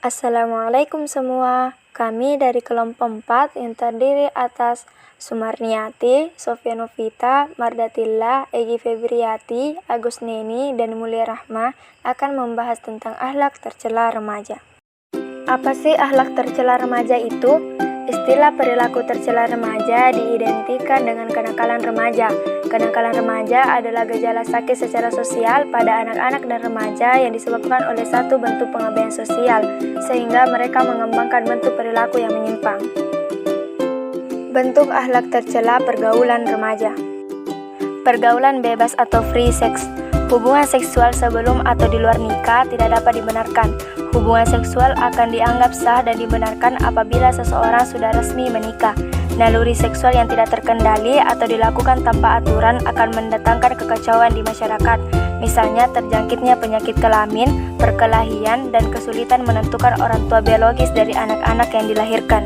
Assalamualaikum semua. Kami dari kelompok 4 yang terdiri atas Sumarniati, Sofia Novita, Mardatilla, Egi Febriati, Agus Neni, dan Mulia Rahma akan membahas tentang akhlak tercela remaja. Apa sih akhlak tercela remaja itu? Istilah perilaku tercela remaja diidentikan dengan kenakalan remaja. Kenakalan remaja adalah gejala sakit secara sosial pada anak-anak dan remaja yang disebabkan oleh satu bentuk pengabaian sosial, sehingga mereka mengembangkan bentuk perilaku yang menyimpang. Bentuk akhlak tercela pergaulan remaja. Pergaulan bebas atau free sex. Hubungan seksual sebelum atau di luar nikah tidak dapat dibenarkan. Hubungan seksual akan dianggap sah dan dibenarkan apabila seseorang sudah resmi menikah. Naluri seksual yang tidak terkendali atau dilakukan tanpa aturan akan mendatangkan kekacauan di masyarakat. Misalnya terjangkitnya penyakit kelamin, perkelahian, dan kesulitan menentukan orang tua biologis dari anak-anak yang dilahirkan.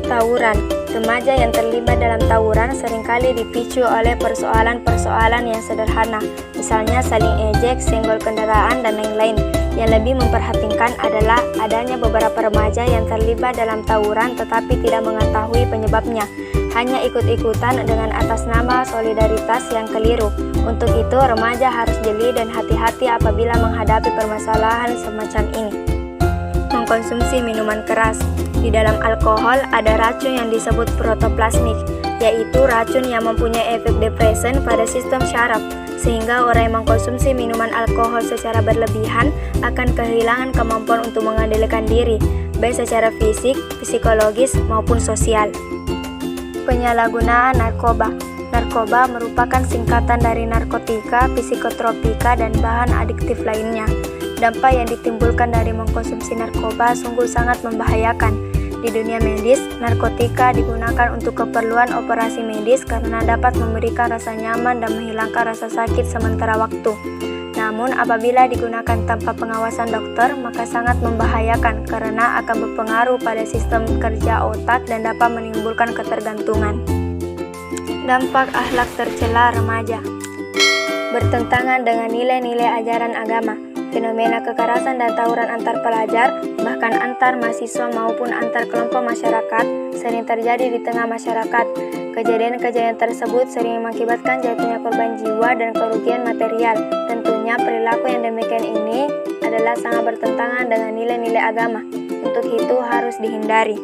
Tawuran. Remaja yang terlibat dalam tawuran seringkali dipicu oleh persoalan-persoalan yang sederhana, misalnya saling ejek, senggol kendaraan, dan lain-lain. Yang lebih memperhatikan adalah adanya beberapa remaja yang terlibat dalam tawuran tetapi tidak mengetahui penyebabnya, hanya ikut-ikutan dengan atas nama solidaritas yang keliru. Untuk itu, remaja harus jeli dan hati-hati apabila menghadapi permasalahan semacam ini. Mengkonsumsi minuman keras. Di dalam alkohol ada racun yang disebut protoplasmik, yaitu racun yang mempunyai efek depresan pada sistem syaraf, sehingga orang yang mengkonsumsi minuman alkohol secara berlebihan akan kehilangan kemampuan untuk mengendalikan diri, baik secara fisik, psikologis, maupun sosial. Penyalahgunaan narkoba. Narkoba merupakan singkatan dari narkotika, psikotropika, dan bahan adiktif lainnya. Dampak yang ditimbulkan dari mengkonsumsi narkoba sungguh sangat membahayakan. Di dunia medis, narkotika digunakan untuk keperluan operasi medis karena dapat memberikan rasa nyaman dan menghilangkan rasa sakit sementara waktu. Namun, apabila digunakan tanpa pengawasan dokter, maka sangat membahayakan karena akan berpengaruh pada sistem kerja otak dan dapat menimbulkan ketergantungan. Dampak akhlak tercela remaja. Bertentangan dengan nilai-nilai ajaran agama. Fenomena kekerasan dan tawuran antar pelajar, bahkan antar mahasiswa maupun antar kelompok masyarakat, sering terjadi di tengah masyarakat. Kejadian-kejadian tersebut sering mengakibatkan jatuhnya korban jiwa dan kerugian material. Tentunya perilaku yang demikian ini adalah sangat bertentangan dengan nilai-nilai agama. Untuk itu harus dihindari.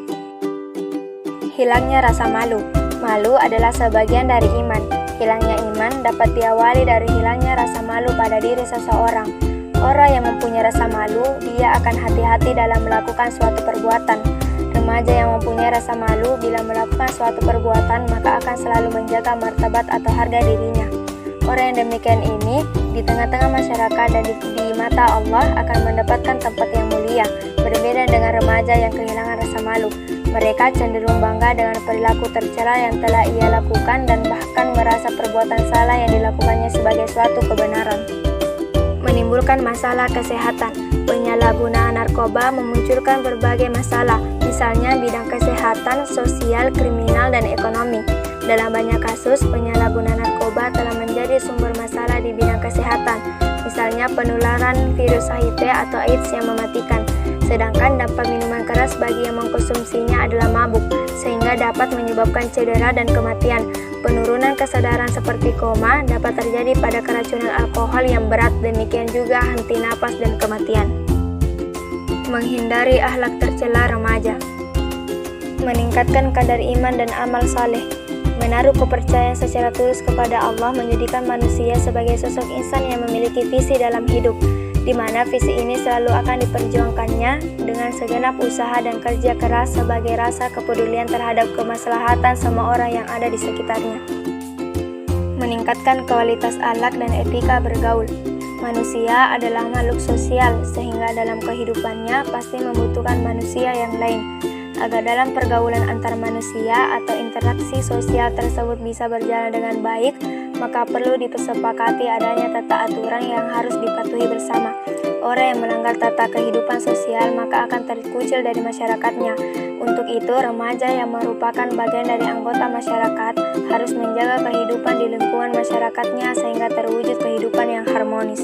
Hilangnya rasa malu. Malu adalah sebagian dari iman. Hilangnya iman dapat diawali dari hilangnya rasa malu pada diri seseorang. Orang yang mempunyai rasa malu, dia akan hati-hati dalam melakukan suatu perbuatan. Remaja yang mempunyai rasa malu bila melakukan suatu perbuatan, maka akan selalu menjaga martabat atau harga dirinya. Orang yang demikian ini, di tengah-tengah masyarakat dan di mata Allah akan mendapatkan tempat yang mulia, berbeda dengan remaja yang kehilangan rasa malu. Mereka cenderung bangga dengan perilaku tercela yang telah ia lakukan dan bahkan merasa perbuatan salah yang dilakukannya sebagai suatu kebenaran. Menimbulkan masalah kesehatan. Penyalahgunaan narkoba memunculkan berbagai masalah, misalnya bidang kesehatan, sosial, kriminal, dan ekonomi. Dalam banyak kasus, penyalahgunaan narkoba telah menjadi sumber masalah di bidang kesehatan, misalnya penularan virus HIV atau AIDS yang mematikan. Sedangkan dampak minuman keras bagi yang mengkonsumsinya adalah mabuk, sehingga dapat menyebabkan cedera dan kematian. Penurunan kesadaran seperti koma dapat terjadi pada keracunan alkohol yang berat, demikian juga henti napas dan kematian. Menghindari akhlak tercela remaja. Meningkatkan kadar iman dan amal saleh. Menaruh kepercayaan secara tulus kepada Allah menjadikan manusia sebagai sosok insan yang memiliki visi dalam hidup, di mana visi ini selalu akan diperjuangkannya dengan segenap usaha dan kerja keras sebagai rasa kepedulian terhadap kemaslahatan semua orang yang ada di sekitarnya. Meningkatkan kualitas akhlak dan etika bergaul. Manusia adalah makhluk sosial, sehingga dalam kehidupannya pasti membutuhkan manusia yang lain. Agar dalam pergaulan antar manusia atau interaksi sosial tersebut bisa berjalan dengan baik, maka perlu disepakati adanya tata aturan yang harus dipatuhi bersama. Orang yang melanggar tata kehidupan sosial maka akan terkucil dari masyarakatnya. Untuk itu, remaja yang merupakan bagian dari anggota masyarakat harus menjaga kehidupan di lingkungan masyarakatnya sehingga terwujud kehidupan yang harmonis.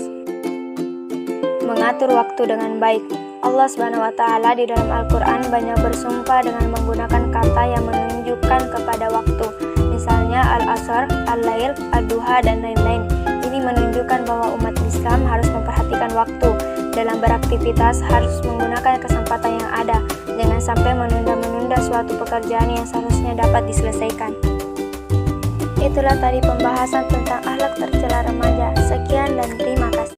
Mengatur waktu dengan baik. Allah Subhanahu wa Ta'ala di dalam Al-Quran banyak bersumpah dengan menggunakan kata yang menunjukkan kepada waktu, misalnya Al-Asr, Al-Lail, Ad-Duha, dan lain-lain. Ini menunjukkan bahwa umat Islam harus memperhatikan waktu. Dalam beraktivitas harus menggunakan kesempatan yang ada, jangan sampai menunda-menunda suatu pekerjaan yang seharusnya dapat diselesaikan. Itulah tadi pembahasan tentang akhlak tercela remaja. Sekian dan terima kasih.